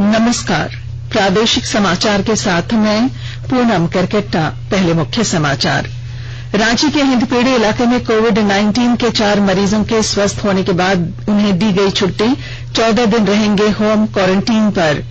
नमस्कार, प्रादेशिक समाचार के साथ मैं पूनम करकेट्टा। पहले मुख्य समाचार। रांची के हिंदपीढ़ी इलाके में कोविड-19 के 4 मरीजों के स्वस्थ होने के बाद उन्हें दी गई छुट्टी। 14 दिन रहेंगे होम क्वारंटीन पर।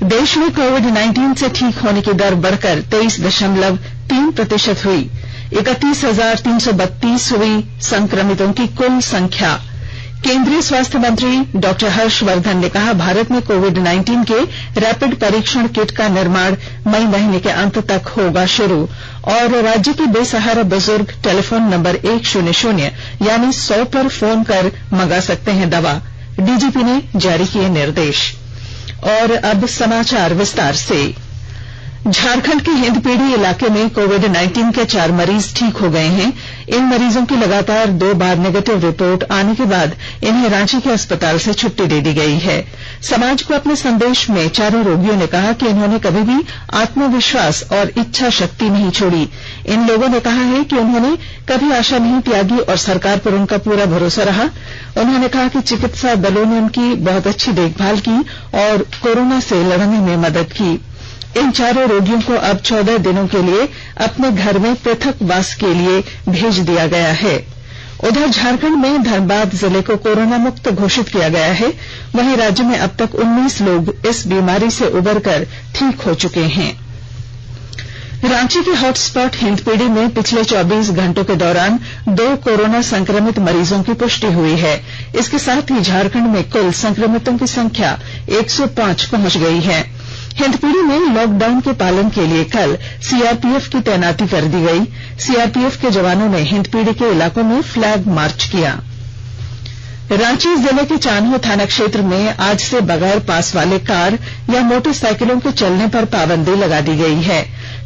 देश में कोविड-19 से ठीक होने की दर बढ़कर 23.3% हुई। 31,332 हुई संक्रमितों की कुल संख्या। केंद्रीय स्वास्थ्य मंत्री डॉक्टर हर्षवर्धन ने कहा, भारत में कोविड-19 के रैपिड परीक्षण किट का निर्माण मई महीने के अंत तक होगा शुरू। और राज्य के बेसहारा बुजुर्ग टेलीफोन नंबर 100 यानी 100 पर फोन कर मंगा सकते हैं दवा। डीजीपी ने जारी किए निर्देश। और अब समाचार विस्तार से। झारखंड के हिंदपीढ़ी इलाके में कोविड-19 के 4 मरीज ठीक हो गए हैं। इन मरीजों की लगातार 2 बार नेगेटिव रिपोर्ट आने के बाद इन्हें रांची के अस्पताल से छुट्टी दे दी गई है। समाज को अपने संदेश में चारों रोगियों ने कहा कि इन्होंने कभी भी आत्मविश्वास और इच्छा शक्ति नहीं छोड़ी। इन लोगों ने कहा है कि उन्होंने कभी आशा नहीं त्यागी और सरकार पर उनका पूरा भरोसा रहा। उन्होंने कहा कि चिकित्सा दलों ने उनकी बहुत अच्छी देखभाल की और कोरोना से लड़ने में मदद की। इन चारों रोगियों को अब 14 दिनों के लिए अपने घर में पृथकवास के लिए भेज दिया गया है। उधर झारखंड में धनबाद जिले को कोरोना मुक्त घोषित किया गया है। वहीं राज्य में अब तक 19 लोग इस बीमारी से उबरकर ठीक हो चुके हैं। रांची के हॉटस्पॉट हिंदपीढ़ी में पिछले 24 घंटों के दौरान 2 कोरोना संक्रमित मरीजों की पुष्टि हुई है। इसके साथ ही झारखंड में कुल संक्रमितों की संख्या 105 पहुंच गई है। हिंदपीढ़ी में लॉकडाउन के पालन के लिए कल सीआरपीएफ की तैनाती कर दी गई। सीआरपीएफ के जवानों ने हिंदपीढ़ी के इलाकों में फ्लैग मार्च किया। रांची जिले के चान्हो थाना क्षेत्र में आज से बगैर पास वाले कार या मोटरसाइकिलों के चलने पर पाबंदी लगा दी गई है।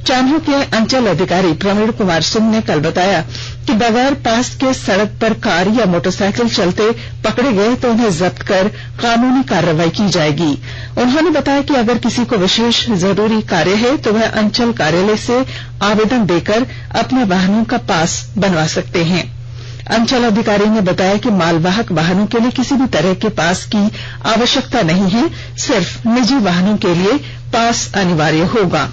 चान्हो के अंचल अधिकारी प्रवीण कुमार सिंह ने कल बताया कि बगैर पास के सड़क पर कार या मोटरसाइकिल चलते पकड़े गए तो उन्हें जब्त कर कानूनी कार्रवाई की जाएगी। उन्होंने बताया कि अगर किसी को विशेष जरूरी कार्य है तो वह अंचल कार्यालय से आवेदन देकर अपने वाहनों का पास बनवा सकते हैं। अंचल अधिकारी ने बताया कि मालवाहक वाहनों के लिए किसी भी तरह के पास की आवश्यकता नहीं है, सिर्फ निजी वाहनों के लिए पास अनिवार्य होगा।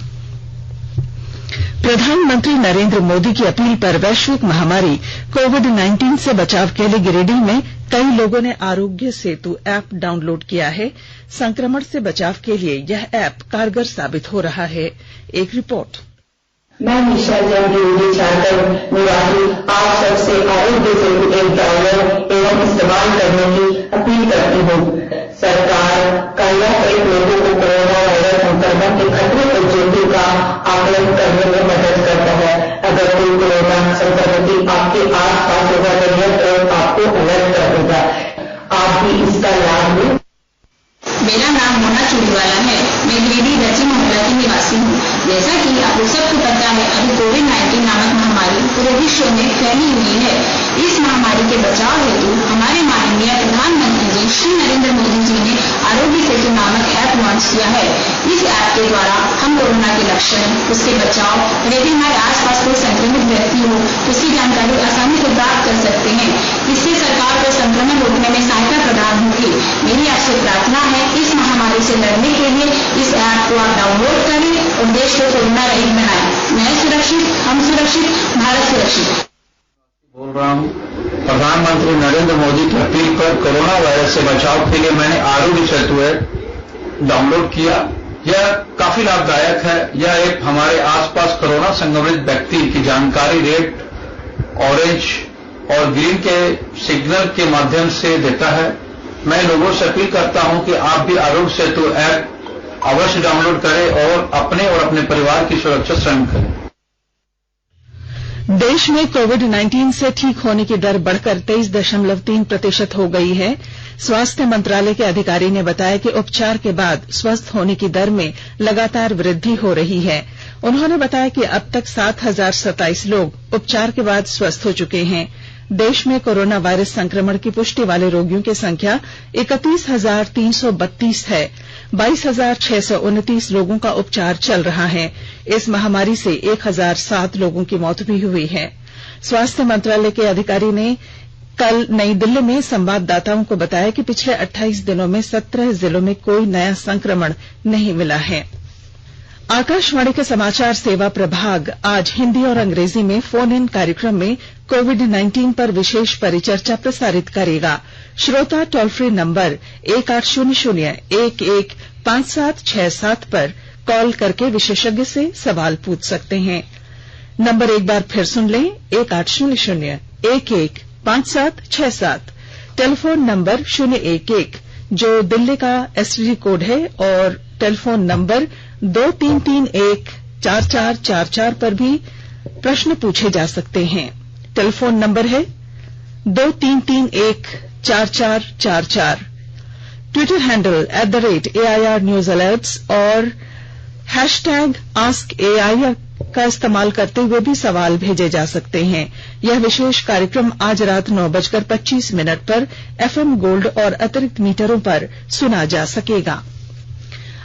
प्रधानमंत्री नरेंद्र मोदी की अपील पर वैश्विक महामारी कोविड-19 से बचाव के लिए गिरिडीह में कई लोगों ने आरोग्य सेतु ऐप डाउनलोड किया है। संक्रमण से बचाव के लिए यह ऐप कारगर साबित हो रहा है। एक रिपोर्ट। मैं निशा गिरिडीह झारखंड निवासी आप सबसे आरोग्य सेतु ऐप डाउनलोड एवं इस्तेमाल करने की अपील करती हूँ। सरकार कई लोगों को कोरोना वायरस संक्रमण के खतरे और जोखिम का आकलन करने में मदद करता है। अगर कोई कोरोना संक्रमित आपके आस पास होगा तो आपको अलर्ट कर देगा। आप भी इसका लाभ लें। मेरा नाम मोना चूड़ीवाला है। मैं गिरिडीह दक्षिण मोहल्ला की निवासी हूँ। जैसा कि आप सबको पता है, अभी कोविड-19 नामक महामारी पूरे विश्व में फैली हुई है। इस महामारी के बचाव हेतु हमारे माननीय प्रधानमंत्री जी श्री नरेंद्र मोदी जी ने आरोग्य सेतु नामक ऐप लॉन्च किया है। इस ऐप के द्वारा हम कोरोना के लक्षण, उससे बचाव और यदि हमारे आसपास कोई संक्रमित व्यक्ति हो तो उसकी जानकारी आसानी से प्राप्त कर सकते हैं। इससे सरकार को संक्रमण रोकने में सहायता प्रदान होगी। मेरी आपसे प्रार्थना है, इस महामारी से लड़ने के लिए इस ऐप को आप डाउनलोड करें और देश को कोरोना रहित बनाएं। मैं सुरक्षित, हम सुरक्षित, भारत सुरक्षित। बोल रहा हूँ। प्रधानमंत्री नरेंद्र मोदी की अपील पर कोरोना वायरस से बचाव के लिए मैंने आरोग्य सेतु ऐप डाउनलोड किया। यह काफी लाभदायक है। यह ऐप हमारे आसपास कोरोना संक्रमित व्यक्ति की जानकारी रेड, ऑरेंज और ग्रीन के सिग्नल के माध्यम से देता है। मैं लोगों से अपील करता हूं कि आप भी आरोग्य सेतु ऐप अवश्य डाउनलोड करें और अपने परिवार की सुरक्षा स्वयं करें। देश में कोविड-19 से ठीक होने की दर बढ़कर 23.3% हो गई है। स्वास्थ्य मंत्रालय के अधिकारी ने बताया कि उपचार के बाद स्वस्थ होने की दर में लगातार वृद्धि हो रही है। उन्होंने बताया कि अब तक 7,027 लोग उपचार के बाद स्वस्थ हो चुके हैं। देश में कोरोना वायरस संक्रमण की पुष्टि वाले रोगियों की संख्या 31,332 है। 22,629 लोगों का उपचार चल रहा है। इस महामारी से 1,007 लोगों की मौत भी हुई है। स्वास्थ्य मंत्रालय के अधिकारी ने कल नई दिल्ली में संवाददाताओं को बताया कि पिछले 28 दिनों में 17 जिलों में कोई नया संक्रमण नहीं मिला है। आकाशवाणी के समाचार सेवा प्रभाग आज हिंदी और अंग्रेजी में फोन इन कार्यक्रम में कोविड-19 पर विशेष परिचर्चा प्रसारित करेगा। श्रोता टोल फ्री नंबर 1800-115767 पर कॉल करके विशेषज्ञ से सवाल पूछ सकते हैं। नंबर एक बार फिर सुन लें, 1800-115767। टेलीफोन नंबर 011 जो दिल्ली का एसटीडी कोड है और टेलीफोन नंबर 23314444 पर भी प्रश्न पूछे जा सकते हैं। टेलीफोन नंबर है 23314444। Twitter handle @AIR News Alerts और #AskAIR का इस्तेमाल करते हुए भी सवाल भेजे जा सकते हैं। यह विशेष कार्यक्रम आज रात 9:25 पर FM गोल्ड और अतिरिक्त मीटरों पर सुना जा सकेगा।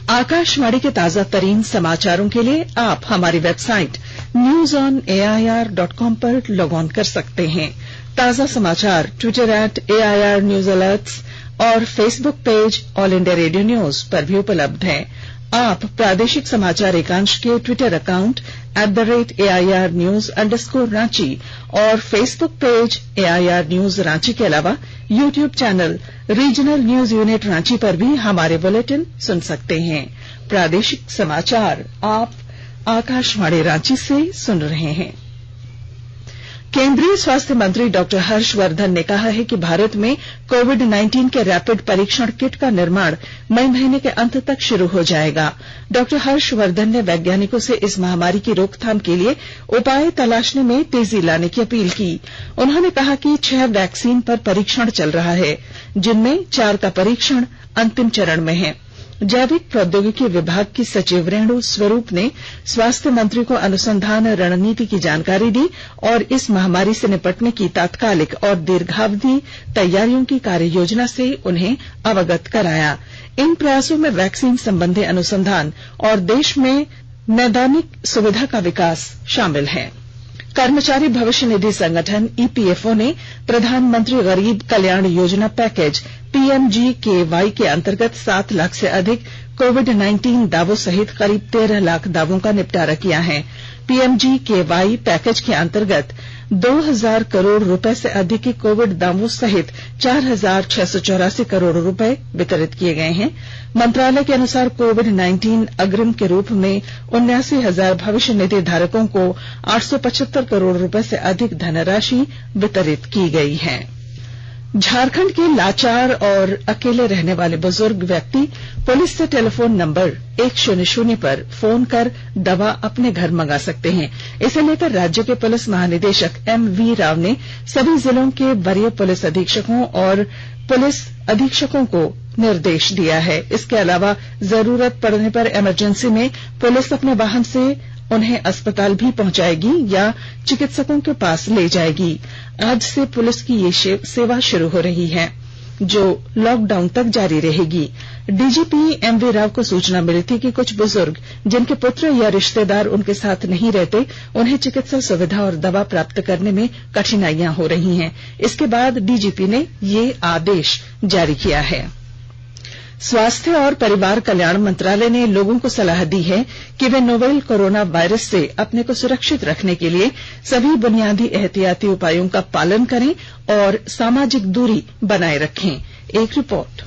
आकाशवाणी के ताजा तरीन समाचारों के लिए आप हमारी वेबसाइट newsonair.com पर लॉग ऑन कर सकते हैं। ताजा समाचार ट्विटर @AIR News Alerts और Facebook page all India radio news पर भी उपलब्ध है। आप प्रादेशिक समाचार एकांश के ट्विटर अकाउंट @AIR News_Ranchi और Facebook page AIR News Ranchi के अलावा YouTube channel regional news unit Ranchi पर भी हमारे बुलेटिन सुन सकते हैं। प्रादेशिक समाचार आप आकाशवाणी रांची से सुन रहे हैं। केंद्रीय स्वास्थ्य मंत्री डॉक्टर हर्षवर्धन ने कहा है कि भारत में कोविड-19 के रैपिड परीक्षण किट का निर्माण मई महीने के अंत तक शुरू हो जाएगा। डॉक्टर हर्षवर्धन ने वैज्ञानिकों से इस महामारी की रोकथाम के लिए उपाय तलाशने में तेजी लाने की अपील की। उन्होंने कहा कि 6 वैक्सीन पर परीक्षण चल रहा है, जिनमें 4 का परीक्षण अंतिम चरण में है। जैविक प्रौद्योगिकी विभाग की सचिव रेणु स्वरूप ने स्वास्थ्य मंत्री को अनुसंधान रणनीति की जानकारी दी और इस महामारी से निपटने की तात्कालिक और दीर्घावधि तैयारियों की कार्ययोजना से उन्हें अवगत कराया। इन प्रयासों में वैक्सीन संबंधी अनुसंधान और देश में नैदानिक सुविधा का विकास शामिल है। कर्मचारी भविष्य निधि संगठन EPFO ने प्रधानमंत्री गरीब कल्याण योजना पैकेज PMGKY के अंतर्गत 7 लाख से अधिक कोविड-19 दावों सहित करीब 13 लाख दावों का निपटारा किया है। PMGKY पैकेज के अंतर्गत 2000 करोड़ रुपए से अधिक के कोविड दावों सहित 4684 करोड़ रुपए वितरित किए गए हैं। मंत्रालय के अनुसार कोविड-19 अग्रिम के रूप में 79,000 भविष्य निधि धारकों को 875 करोड़ रुपए से अधिक धनराशि वितरित की गई है। झारखंड के लाचार और अकेले रहने वाले बुजुर्ग व्यक्ति पुलिस से टेलीफोन नंबर 100 पर फोन कर दवा अपने घर मंगा सकते हैं। इसे लेकर राज्य के पुलिस महानिदेशक MV राव ने सभी जिलों के वरीय पुलिस अधीक्षकों और पुलिस अधीक्षकों को निर्देश दिया है। इसके अलावा जरूरत पड़ने पर इमरजेंसी में पुलिस अपने वाहन से उन्हें अस्पताल भी पहुंचाएगी या चिकित्सकों के पास ले जाएगी। आज से पुलिस की ये सेवा शुरू हो रही है, जो लॉकडाउन तक जारी रहेगी। DGP MV राव को सूचना मिली थी कि कुछ बुजुर्ग जिनके पुत्र या रिश्तेदार उनके साथ नहीं रहते, उन्हें चिकित्सा सुविधा और दवा प्राप्त करने में कठिनाइयां हो रही हैं। इसके बाद DGP ने ये आदेश जारी किया है। स्वास्थ्य और परिवार कल्याण मंत्रालय ने लोगों को सलाह दी है कि वे नोवेल कोरोना वायरस से अपने को सुरक्षित रखने के लिए सभी बुनियादी एहतियाती उपायों का पालन करें और सामाजिक दूरी बनाए रखें। एक रिपोर्ट।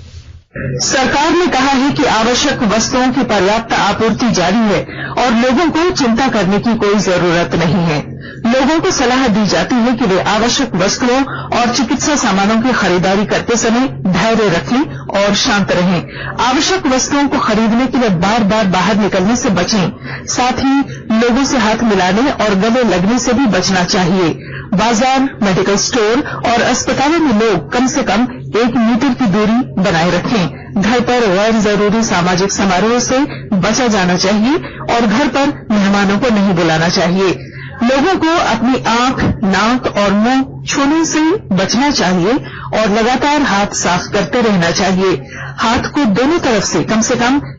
सरकार ने कहा है कि आवश्यक वस्तुओं की पर्याप्त आपूर्ति जारी है और लोगों को चिंता करने की कोई जरूरत नहीं है। लोगों को सलाह दी जाती है कि वे आवश्यक वस्तुओं और चिकित्सा सामानों की खरीदारी करते समय धैर्य रखें और शांत रहें। आवश्यक वस्तुओं को खरीदने के लिए बार बार बाहर निकलने से बचें। साथ ही लोगों से हाथ मिलाने और गले लगने से भी बचना चाहिए। बाजार, मेडिकल स्टोर और अस्पतालों में लोग कम से कम 1 मीटर की दूरी बनाए रखें। घर पर गैर जरूरी सामाजिक समारोह से बचा जाना चाहिए और घर पर मेहमानों को नहीं बुलाना चाहिए। लोगों को अपनी आंख, नाक और मुंह छूने से बचना चाहिए और लगातार हाथ साफ करते रहना चाहिए। हाथ को दोनों तरफ से कम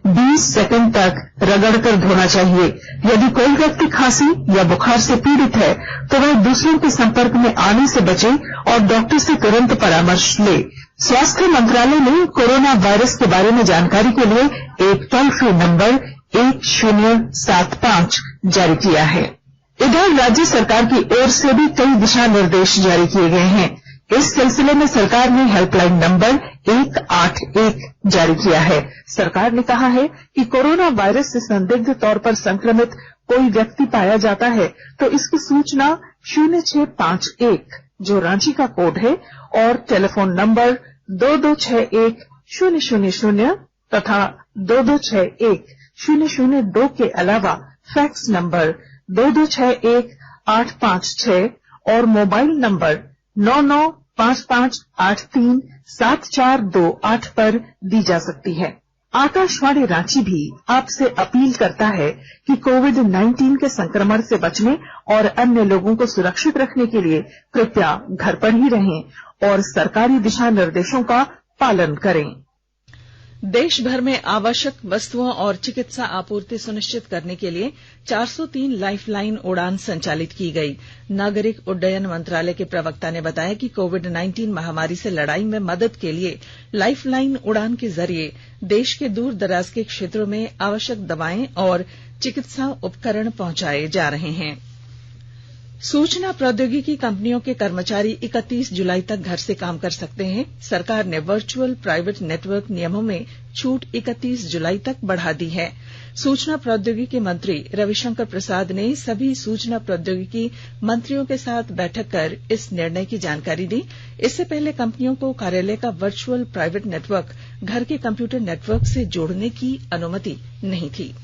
20 सेकंड तक रगड़कर धोना चाहिए। यदि कोई व्यक्ति खांसी या बुखार से पीड़ित है तो वह दूसरों के संपर्क में आने से बचे और डॉक्टर से तुरंत परामर्श ले। स्वास्थ्य मंत्रालय ने कोरोना वायरस के बारे में जानकारी के लिए एक टोल फ्री नंबर 1075 जारी किया है। इधर राज्य सरकार की ओर से भी कई दिशा निर्देश जारी किए गए हैं। इस सिलसिले में सरकार ने हेल्पलाइन नंबर 181 जारी किया है। सरकार ने कहा है कि कोरोना वायरस से संदिग्ध तौर पर संक्रमित कोई व्यक्ति पाया जाता है तो इसकी सूचना 0651 जो रांची का कोड है और टेलीफोन नंबर 2261-000 तथा 2261-002 के अलावा फैक्स नंबर 2261-856 और मोबाइल नंबर 9955837428 पर दी जा सकती है। आकाशवाणी रांची भी आपसे अपील करता है कि कोविड-19 के संक्रमण से बचने और अन्य लोगों को सुरक्षित रखने के लिए कृपया घर पर ही रहें और सरकारी दिशा निर्देशों का पालन करें। देश भर में आवश्यक वस्तुओं और चिकित्सा आपूर्ति सुनिश्चित करने के लिए 403 लाइफलाइन उड़ान संचालित की गई। नागरिक उड्डयन मंत्रालय के प्रवक्ता ने बताया कि कोविड-19 महामारी से लड़ाई में मदद के लिए लाइफलाइन उड़ान के जरिए देश के दूर दराज के क्षेत्रों में आवश्यक दवाएं और चिकित्सा उपकरण पहुंचाए जा रहे हैं। सूचना प्रौद्योगिकी कंपनियों के कर्मचारी 31 जुलाई तक घर से काम कर सकते हैं। सरकार ने वर्चुअल प्राइवेट नेटवर्क नियमों में छूट 31 जुलाई तक बढ़ा दी है। सूचना प्रौद्योगिकी मंत्री रविशंकर प्रसाद ने सभी सूचना प्रौद्योगिकी मंत्रियों के साथ बैठक कर इस निर्णय की जानकारी दी। इससे पहले कंपनियों को कार्यालय का वर्चुअल प्राइवेट नेटवर्क घर के कंप्यूटर नेटवर्क से जोड़ने की अनुमति नहीं थी।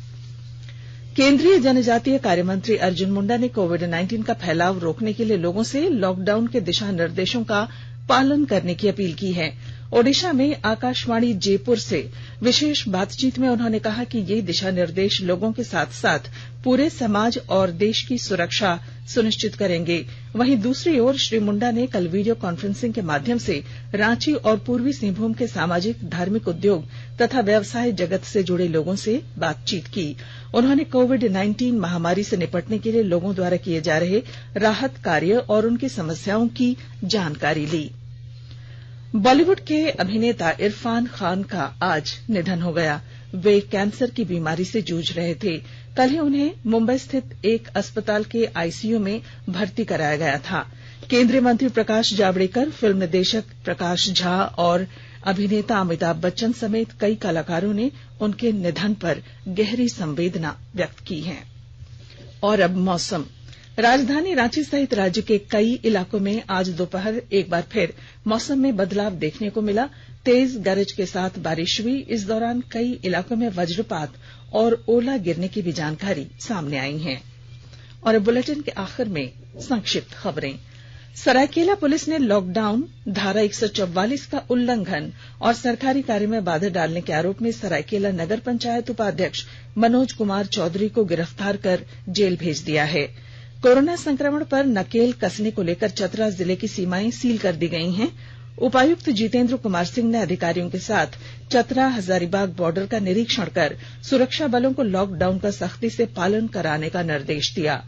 केंद्रीय जनजातीय कार्य मंत्री अर्जुन मुंडा ने कोविड-19 का फैलाव रोकने के लिए लोगों से लॉकडाउन के दिशा निर्देशों का पालन करने की अपील की है। ओडिशा में आकाशवाणी जयपुर से विशेष बातचीत में उन्होंने कहा कि ये दिशा निर्देश लोगों के साथ साथ पूरे समाज और देश की सुरक्षा सुनिश्चित करेंगे। वहीं दूसरी ओर श्री मुंडा ने कल वीडियो कॉन्फ्रेंसिंग के माध्यम से रांची और पूर्वी सिंहभूम के सामाजिक धार्मिक उद्योग तथा व्यवसाय जगत से जुड़े लोगों से बातचीत की। उन्होंने कोविड-19 महामारी से निपटने के लिए लोगों द्वारा किए जा रहे राहत कार्य और उनकी समस्याओं की जानकारी ली। बॉलीवुड के अभिनेता इरफान खान का आज निधन हो गया। वे कैंसर की बीमारी से जूझ रहे थे। कल ही उन्हें मुंबई स्थित एक अस्पताल के आईसीयू में भर्ती कराया गया था। केंद्रीय मंत्री प्रकाश जावड़ेकर, फिल्म निदेशक प्रकाश झा और अभिनेता अमिताभ बच्चन समेत कई कलाकारों ने उनके निधन पर गहरी संवेदना व्यक्त की है। और अब मौसम। राजधानी रांची सहित राज्य के कई इलाकों में आज दोपहर एक बार फिर मौसम में बदलाव देखने को मिला। तेज गरज के साथ बारिश हुई। इस दौरान कई इलाकों में वज्रपात और ओला गिरने की भी जानकारी सामने आई है। और बुलेटिन के आखिर में संक्षिप्त खबरें। सरायकेला पुलिस ने लॉकडाउन, धारा 144 का उल्लंघन और सरकारी कार्य में बाधा डालने के आरोप में सरायकेला नगर पंचायत उपाध्यक्ष मनोज कुमार चौधरी को गिरफ्तार कर जेल भेज दिया है। कोरोना संक्रमण पर नकेल कसने को लेकर चतरा जिले की सीमाएं सील कर दी गई हैं। उपायुक्त जितेंद्र कुमार सिंह ने अधिकारियों के साथ चतरा हजारीबाग बॉर्डर का निरीक्षण कर सुरक्षा बलों को लॉकडाउन का सख्ती से पालन कराने का निर्देश दिया।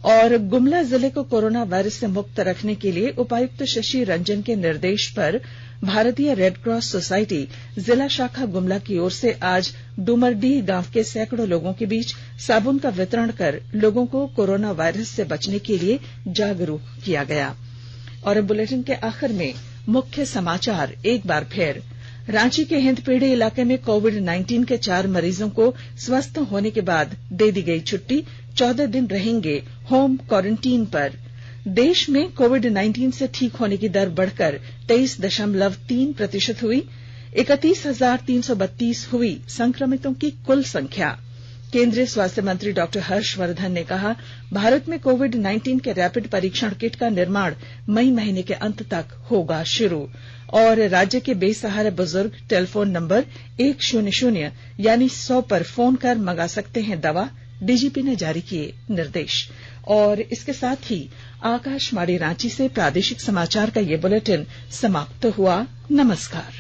और गुमला जिले को कोरोना वायरस से मुक्त रखने के लिए उपायुक्त शशि रंजन के निर्देश पर भारतीय रेड क्रॉस सोसाइटी जिला शाखा गुमला की ओर से आज डुमरडीह गांव के सैकड़ों लोगों के बीच साबुन का वितरण कर लोगों को कोरोना वायरस से बचने के लिए जागरूक किया गया। और बुलेटिन के आखिर में मुख्य समाचार एक बार फिर। रांची के हिंदपीढ़ी इलाके में कोविड-19 के 4 मरीजों को स्वस्थ होने के बाद दे दी गई छुट्टी। 14 दिन रहेंगे होम क्वारंटीन पर। देश में कोविड-19 से ठीक होने की दर बढ़कर 23.3% हुई। 31,332 हुई संक्रमितों की कुल संख्या। केंद्रीय स्वास्थ्य मंत्री डॉक्टर हर्षवर्धन ने कहा, भारत में कोविड-19 के रैपिड परीक्षण किट का निर्माण मई महीने के अंत तक होगा शुरू। और राज्य के बेसहारा बुजुर्ग टेलीफोन नंबर 100 यानी 100 पर फोन कर मंगा सकते हैं दवा। डीजीपी ने जारी किए निर्देश। और इसके साथ ही आकाशवाणी रांची से प्रादेशिक समाचार का ये बुलेटिन समाप्त हुआ। नमस्कार।